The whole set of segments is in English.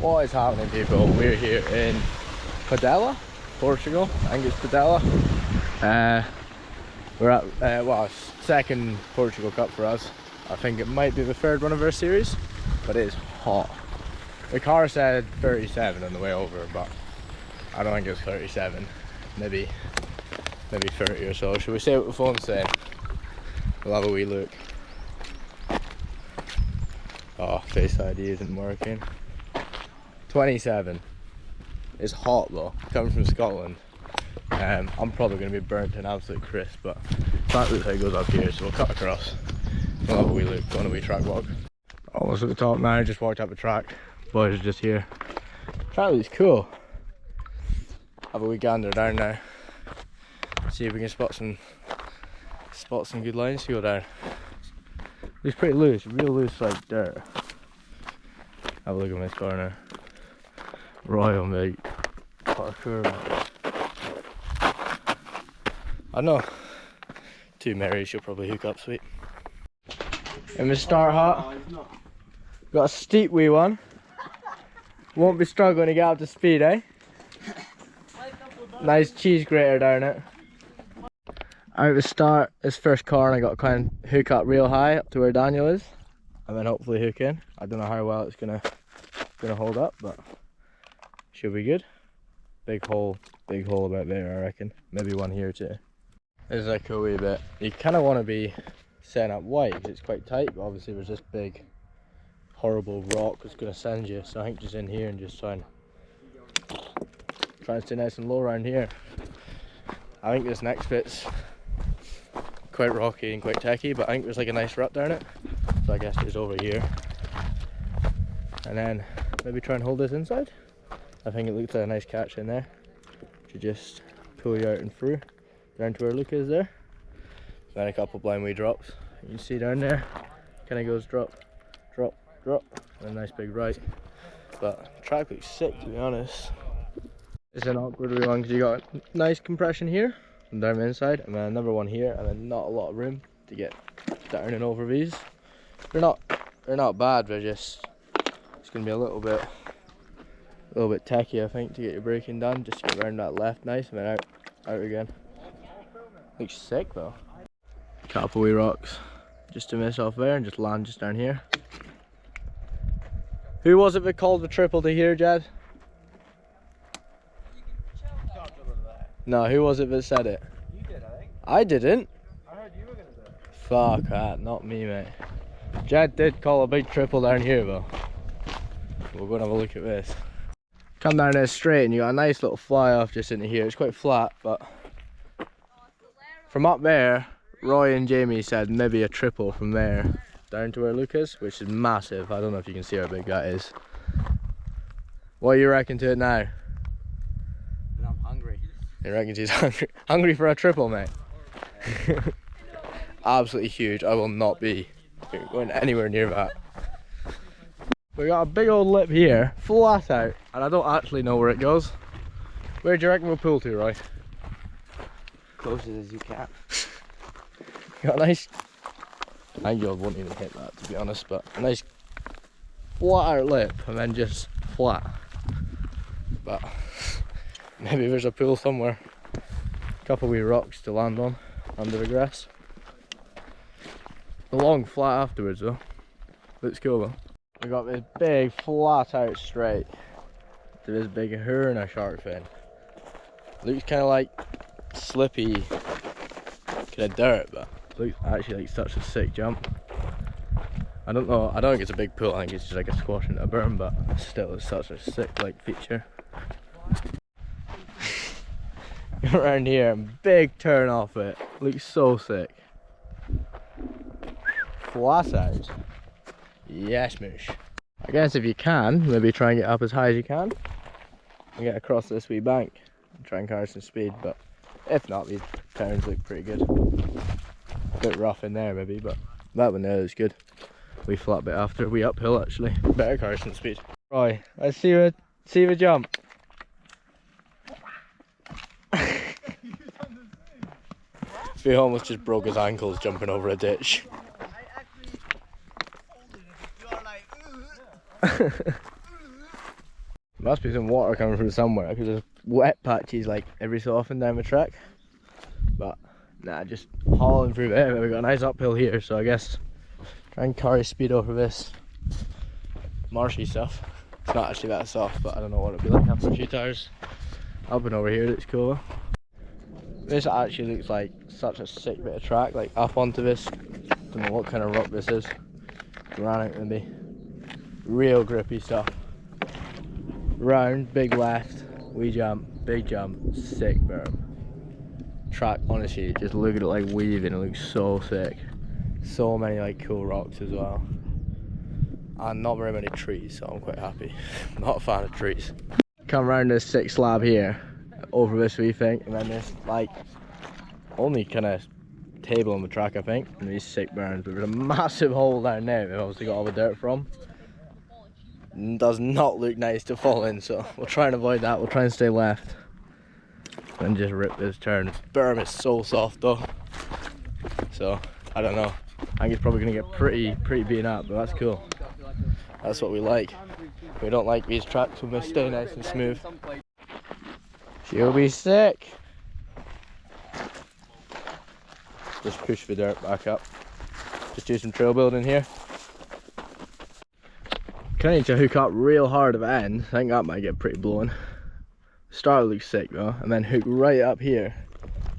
What is happening, people? We're here in Padela, Portugal. I think it's Padela. We're at, well, second Portugal Cup for us. I think it might be the third one of our series, but it is hot. The car said 37 on the way over, but I don't think it's 37. Maybe 30 or so. Should we say what the phone's saying? We'll have a wee look. Oh, Face ID isn't working. 27. It's hot though, coming from Scotland. I'm probably going to be burnt to an absolute crisp, but that looks how it goes up here, so we'll cut across. We'll have a wee look, go on a wee track walk. Almost at the top now, just walked up the track. Boys are just here. Track looks cool. Have a wee gander down now. See if we can spot some good lines to go down. It's pretty loose, real loose like dirt. Have a look at this corner. Royal, mate. Parkour. I know. Two Marys, she'll probably hook up sweet. In the start hut. Got a steep wee one. Won't be struggling to get up to speed, eh? Nice cheese grater down it. Out the start, this first corner I got to kind of hook up real high up to where Daniel is, and then hopefully hook in. I don't know how well it's gonna hold up, but should be good. Big hole about there, I reckon. Maybe one here too. This is like a wee bit. You kind of want to be setting up wide because it's quite tight, but obviously there's this big, horrible rock that's gonna send you. So I think just in here and just try and stay nice and low around here. I think this next bit's quite rocky and quite techy, but I think there's like a nice rut down it, so I guess just over here, and then maybe try and hold this inside. I think it looks like a nice catch in there to just pull you out and through down to where Luke is there. Then a couple blind wee drops. You can see down there kind of goes drop, drop, drop, and a nice big right. But the track looks sick, to be honest. It's an awkward wee one because you got nice compression here and down the inside, and then another one here, and then not a lot of room to get down and over these. They're not bad, they're just, it's gonna be a little bit techy, I think, to get your braking done, just to get around that left nice and then out again. Looks sick though. Couple wee rocks just to miss off there and just land just down here. Who was it that called the triple to here, Jed? No, who was it that said it? You did, I think. I didn't. I heard you were going to do it. Fuck that, not me, mate. Jed did call a big triple down here, though. We're going to have a look at this. Come down there straight and you got a nice little fly off just into here. It's quite flat, but from up there, Roy and Jamie said maybe a triple from there down to where Luke is, which is massive. I don't know if you can see how big that is. What do you reckon to it now? I'm hungry. You reckon he's hungry? Hungry for a triple, mate? Absolutely huge. I will not be going anywhere near that. We got a big old lip here, flat out, and I don't actually know where it goes. Where do you reckon we'll pull to, Roy? Close as you can. Got a nice, I think you won't even hit that, to be honest, but a nice flat out lip and then just flat. But maybe there's a pool somewhere. A couple wee rocks to land on under the grass. A long flat afterwards though. Looks cool though. We got this big flat out straight to this big Hurna shark fin. Looks kind of like slippy kind of dirt, but looks actually like such a sick jump. I don't know, I don't think it's a big pool, I think it's just like a squash into a berm, but still it's such a sick like feature. Around here, big turn off it, looks so sick. Flat out. Yes, Moosh. I guess if you can, maybe try and get up as high as you can and get across this wee bank and try and carry some speed, but if not, these turns look pretty good. A bit rough in there maybe, but that one there is good. We flat bit after, we uphill actually. Better carry some speed. Right, let's see the jump. He almost just broke his ankles jumping over a ditch. Must be some water coming from somewhere because there's wet patches like every so often down the track. But nah, just hauling through there. We've got a nice uphill here, so I guess try and carry speed over this marshy stuff. It's not actually that soft, but I don't know what it'll be like after a few tires. Up and over here looks cool. This actually looks like such a sick bit of track, like up onto this. Don't know what kind of rock this is. Granite maybe. Real grippy stuff. Round, big left, wee jump, big jump, sick berm. Track, honestly, just look at it like weaving, it looks so sick. So many like cool rocks as well. And not very many trees, so I'm quite happy. Not a fan of trees. Come around this sick slab here, over this wee thing, and then this like only kind of table on the track I think, and these sick burns, but there's a massive hole down there we've obviously got all the dirt from. Does not look nice to fall in, so we'll try and avoid that. We'll try and stay left and just rip this turn. This berm is so soft though, so I don't know. I think it's probably gonna get pretty beaten up, but that's cool. That's what we like. We don't like these tracks when they stay nice and smooth. She'll be sick. Just push the dirt back up. Just do some trail building here. Kind of need to hook up real hard at the end. I think that might get pretty blown. Start looks sick though, and then hook right up here.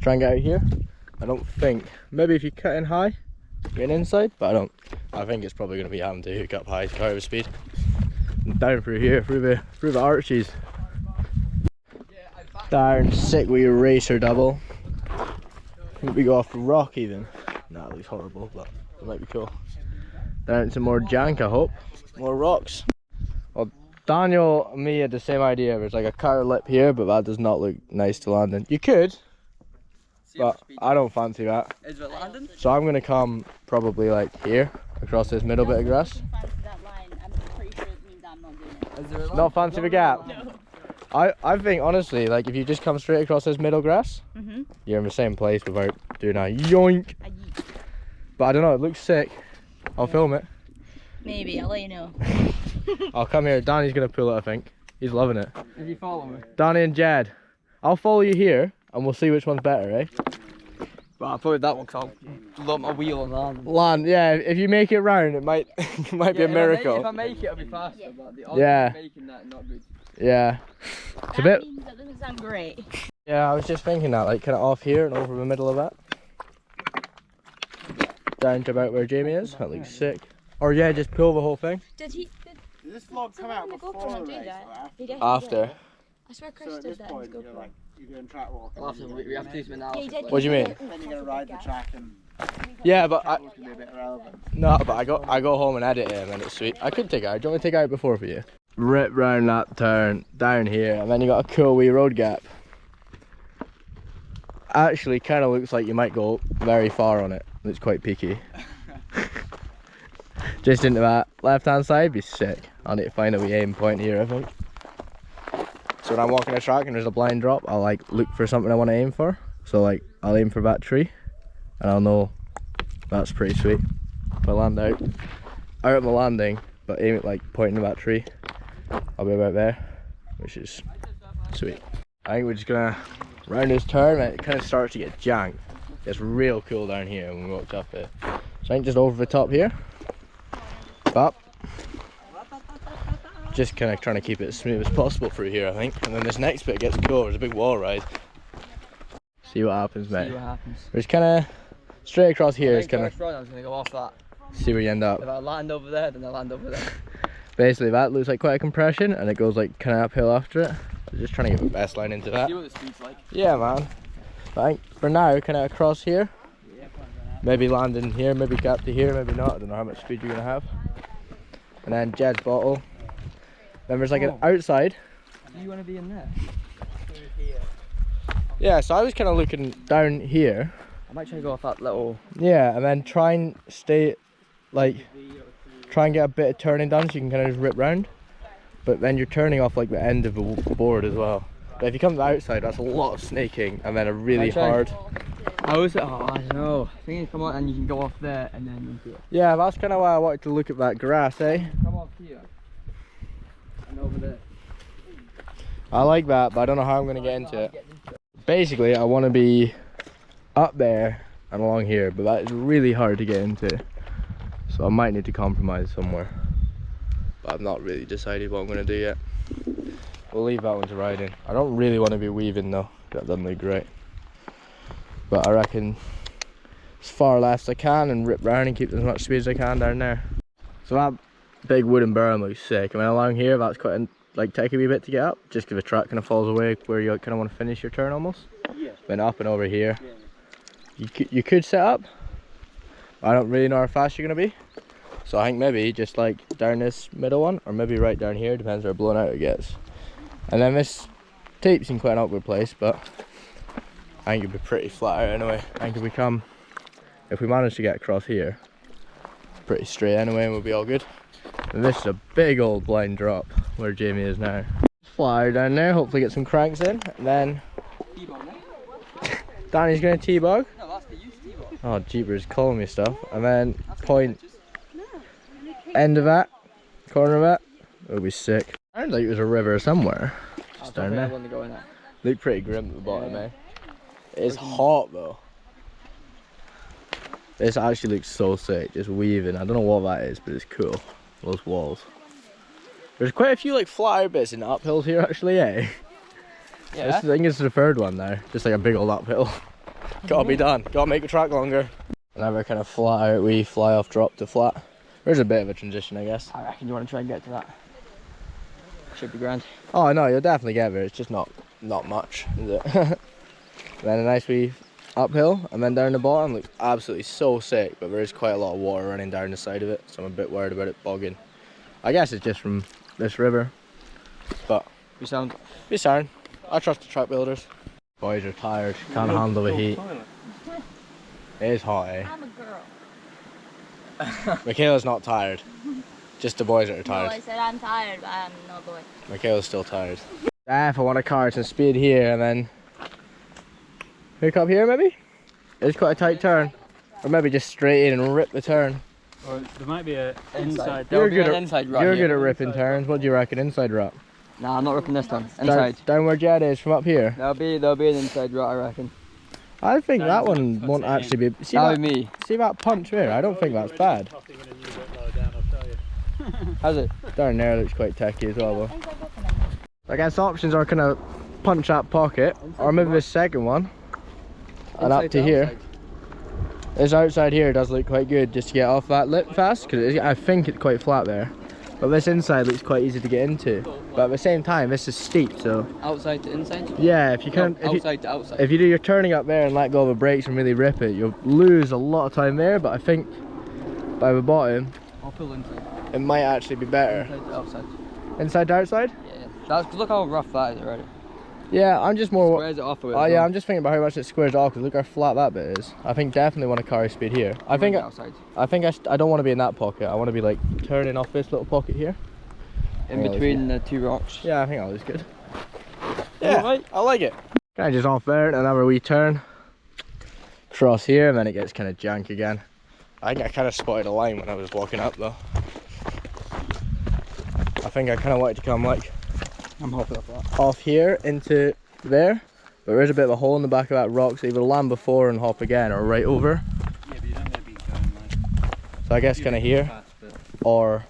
Try and get out here. I don't think. Maybe if you cut in high, get inside, but I don't. I think it's probably going to be having to hook up high to carry the speed. And down through here, through the arches. Down, sick wee racer double. I think we go off the rock even. Nah, it looks horrible, but it might be cool. Down some more jank, I hope. More rocks. Well, Daniel and me had the same idea. There's like a car lip here, but that does not look nice to land in. You could, but I don't fancy that. Is it landing? So I'm gonna come probably like here, across this middle bit of grass. Not fancy the gap? No. I think honestly, like if you just come straight across this middle grass, you're in the same place without doing a yoink. But I don't know, it looks sick. I'll film it. Maybe, I'll let you know. I'll come here. Danny's gonna pull it, I think. He's loving it. If you follow me. Danny and Jed. I'll follow you here and we'll see which one's better, eh? But I'll probably that one because I'll lump my wheel and land. Land, yeah, if you make it round it might it might be a miracle. If I make it, it'll be faster, but the odds Yeah. of making that not good. Yeah. It's a That bit. means that doesn't sound great. Yeah, I was just thinking that, like kind of off here and over the middle of that. Down to about where Jamie is. That looks sick. Or yeah, just pull the whole thing. Did he? Did this vlog come out before the race or after? He definitely After. did. I swear Chris So at did this that in his point, you're GoPro. like, you're doing track walk. We'll have to, we have to do some Yeah, he analysis. did. like- What do you mean? Then you're gonna ride the track and Yeah, but I track can be a bit irrelevant. no, but I go home and edit it and then it's sweet. I could take it out. Do you want me to take it out before for you? Rip round that turn down here, and then you got a cool wee road gap. Actually, kind of looks like you might go very far on it. It's quite peaky. Just into that left hand side, be sick. I need to find a wee aim point here, I think. So when I'm walking a track and there's a blind drop, I'll like look for something I want to aim for. So like I'll aim for that tree, and I'll know that's pretty sweet. If I land out at my landing, but aim it like pointing at that tree, I'll be about there, which is sweet. I think we're just gonna round this turn, and it kind of starts to get jank. It's real cool down here when we walked up it. So I think just over the top here. But just kind of trying to keep it as smooth as possible through here, I think. And then this next bit gets cool. There's a big wall ride. See what happens, mate. See what happens. We're just kind of straight across here. It's kind of I was going to go off that. see where you end up. If I land over there, then I land over there. Basically, that looks like quite a compression, and it goes like kind of uphill after it. So just trying to get the best line into that. See what the speed's like. Yeah, man. But I think for now, kind of across here. Maybe landing here, maybe gap to here, maybe not. I don't know how much speed you're gonna have. And then Jed's bottle. Then there's like an outside. Do you want to be in there? Yeah, so I was kind of looking down here. I might try to go off that little. Yeah, and then try and stay, like, try and get a bit of turning done so you can kind of just rip round. But then you're turning off like the end of the board as well. But if you come to the outside, that's a lot of snaking and then a really hard. How is it? Oh, I don't know. I think you come on and you can go off there and then into it. Yeah, that's kind of why I wanted to look at that grass, eh? Come off here and over there. I like that, but I don't know how I'm going to get into it. Basically, I want to be up there and along here, but that is really hard to get into. So I might need to compromise somewhere. But I've not really decided what I'm going to do yet. We'll leave that one to ride in. I don't really want to be weaving though. That doesn't look great. But I reckon as far left as I can and rip round and keep as much speed as I can down there. So that big wooden berm looks sick. I mean, along here, that's quite a, like, take a wee bit to get up, just because the track kind of falls away where you kind of want to finish your turn almost. Yeah. Then up and over here. Yeah. You could set up. I don't really know how fast you're going to be. So I think maybe just like down this middle one, or maybe right down here, depends how blown out it gets. And then this tape's in quite an awkward place, but I think it'd be pretty flat out anyway. I think if we manage to get across here, pretty straight anyway, and we'll be all good. And this is a big old blind drop where Jamie is now. Fly down there, hopefully get some cranks in, and then Danny's going to T-bog. No, that's the used T-bog. Oh, jeepers, calling me stuff. And then point end of that, corner of that. It'll be sick. Sounds like it was a river somewhere. Just down there. Look pretty grim at the bottom, eh? It is hot though. This actually looks so sick, just weaving. I don't know what that is, but it's cool. Those walls. There's quite a few like flat out bits in the uphills here actually, eh? Yeah. I think it's the third one now. Just like a big old uphill. Gotta be done. Gotta make the track longer. Whenever kind of flat out, we fly off drop to flat. There's a bit of a transition, I guess. I reckon you want to try and get to that. Should be grand. Oh no, you'll definitely get there. It's just not much, is it? Then a nice wee uphill, and then down the bottom looks absolutely so sick, but there is quite a lot of water running down the side of it, so I'm a bit worried about it bogging. I guess it's just from this river, but We sound. I trust the track builders. Boys are tired, can't handle the heat. It is hot, eh? I'm a girl. Michaela's not tired. Just the boys that are No, tired. I said I'm tired, but I'm no boy. Michaela's still tired. If I want to car some speed here and then hook up here maybe? It's quite a tight turn. Or maybe just straight in and rip the turn. Or there might be an inside. You're good Inside at ripping turns. What do you reckon? Inside rut? Nah, I'm not ripping this time. Inside. Down where Jed is from up here? There'll be an inside rut, I reckon. I think Down that to one put won't it in. actually be... That'll be me. See that punch there? I don't think that's bad. Topping in a new bit lower down, I'll tell you. How's it? Down there looks quite techy as well though. Inside opening. I guess options are kind of punch that pocket, or maybe the second one. And up to here. This outside here does look quite good just to get off that lip fast, because I think it's quite flat there. But this inside looks quite easy to get into. But at the same time, this is steep, so... Outside to inside? Yeah, if you can... No, outside to outside. If you do your turning up there and let go of the brakes and really rip it, you'll lose a lot of time there, but I think by the bottom, I'll pull inside. it might actually be better. Inside to outside. Inside to outside? Yeah. That's, cause look how rough that is already. Yeah, I'm just more... Squares it off a bit. Oh yeah, I'm just thinking about how much it squares off, because look how flat that bit is. I think definitely want to carry speed here. I think I don't want to be in that pocket. I want to be like turning off this little pocket here. In between the two rocks. Yeah, I think that looks good. Yeah, Right. I like it. Kind of just off there and another wee turn. Cross here and then it gets kind of jank again. I think I kind of spotted a line when I was walking up though. I think I kind of wanted to come like I'm hopping off that. off here into there. But there is a bit of a hole in the back of that rock, so either land before and hop again or right over. Yeah, but you don't want to be going like... So I guess kind of here, fast, but or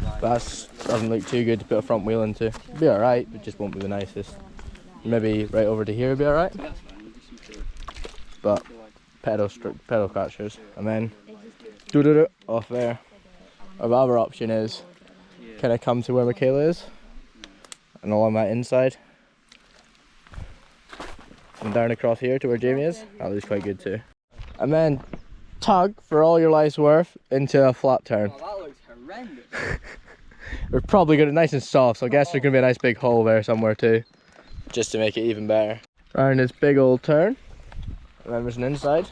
not like- that doesn't look too good to put a front wheel into. It'll be alright, but just won't be the nicest. Maybe right over to here would be alright. That's fine, you just need to... But pedal catchers, and then do off there. Or the other option is kind of come to where Michaela is, and along that inside, and down across here to where Jamie is. That looks quite good too. And then tug for all your life's worth into a flat turn. Oh, that looks horrendous. We're probably got it nice and soft, so I guess there's gonna be a nice big hole there somewhere too, just to make it even better. Round this big old turn, and then there's an inside,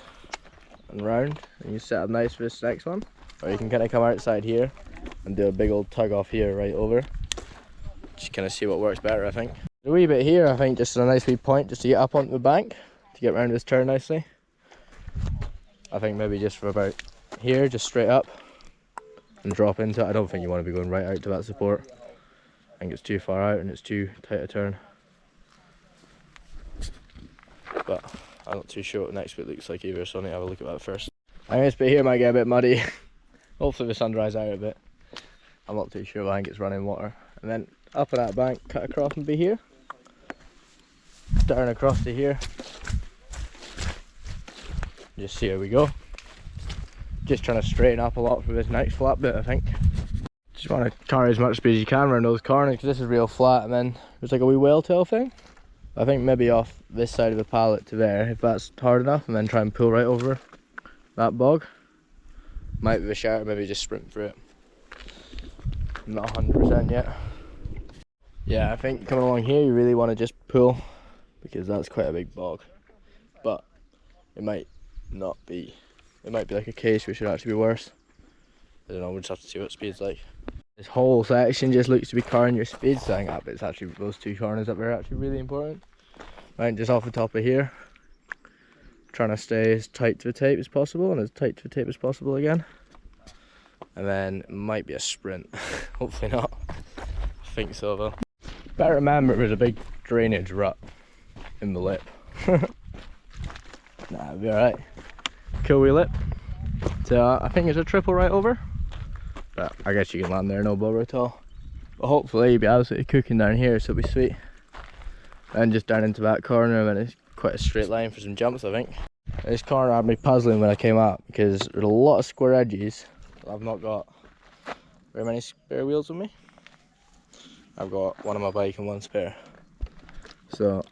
and round, and you set up nice for this next one. Or you can kind of come outside here, and do a big old tug off here right over. Just kind of see what works better, I think. A wee bit here, I think, just a nice wee point, just to get up onto the bank, to get around this turn nicely. I think maybe just for about here, just straight up, and drop into it. I don't think you want to be going right out to that support. I think it's too far out and it's too tight a turn. But I'm not too sure what the next bit looks like either, so I need to have a look at that first. I think this bit here might get a bit muddy. Hopefully the sun dries out a bit. I'm not too sure, but I think it's running water. And then up on that bank, cut across and be here. Down across to here. Just see how we go. Just trying to straighten up a lot for this next flat bit, I think. Just want to carry as much speed as you can around those corners, because this is real flat, and then there's like a wee whale tail thing. I think maybe off this side of the pallet to there, if that's hard enough, and then try and pull right over that bog. Might be a shout, maybe just sprint through it. I'm not 100% yet. Yeah, I think coming along here you really want to just pull, because that's quite a big bog. But it might not be. It might be like a case which should actually be worse. I don't know, we'll just have to see what speed's like. This whole section just looks to be carrying your speed thing up. It's actually, those two corners up there are actually really important. Right, just off the top of here. Trying to stay as tight to the tape as possible, and as tight to the tape as possible again. And then it might be a sprint. Hopefully not. I think so though. Better remember there's a big drainage rut in the lip. Nah, it'll be alright. Cool wee lip. So I think it's a triple right over. But I guess you can land there, no bother at all. But hopefully you'll be absolutely cooking down here, so it'll be sweet. And just down into that corner, and it's quite a straight line for some jumps, I think. This corner had me puzzling when I came up, because there's a lot of square edges. I've not got very many spare wheels with me. I've got one on my bike and one spare. So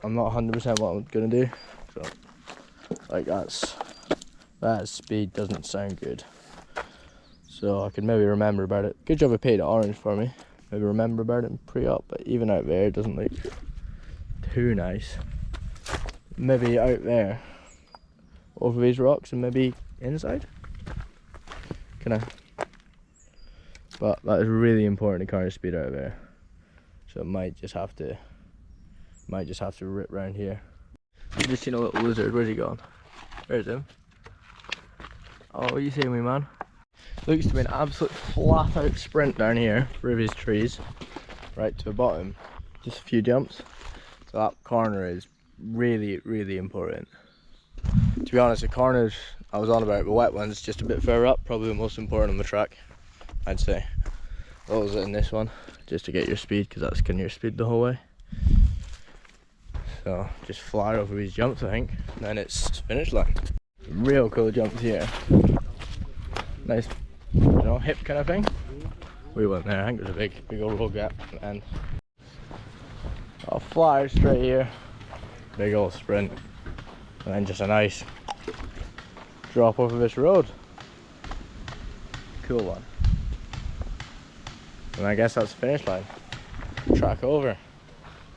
I'm not 100% what I'm gonna do. So like that speed doesn't sound good. So I could maybe remember about it. Good job I paid orange for me. Maybe remember about it and pre-up, but even out there it doesn't look too nice. Maybe out there over these rocks and maybe inside. But that is really important to carry speed out of there. So it might just have to rip round here. I've just seen a little lizard. Where's he gone? There's him. Oh, what are you saying, me man? Looks to be an absolute flat out sprint down here through these trees, right to the bottom. Just a few jumps. So that corner is really, really important. To be honest, the corners I was on about, the wet ones just a bit further up, probably the most important on the track, I'd say. Those in this one, just to get your speed, because that's getting your speed the whole way. So just fly over these jumps, I think, and then it's finish line. Real cool jumps here. Nice, you know, hip kind of thing. We went there, I think there's a big old road gap, and I'll fly straight here. Big old sprint, and then just a nice drop over this road. Cool one. And I guess that's the finish line. Track over.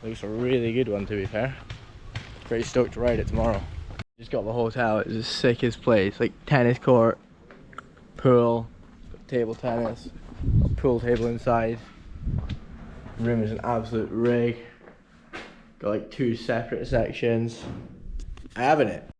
Looks a really good one, to be fair. Pretty stoked to ride it tomorrow. Just got the hotel. It's the sickest place. Like tennis court, pool, table tennis, a pool table inside. The room is an absolute rig. Got like 2 separate sections. Having it.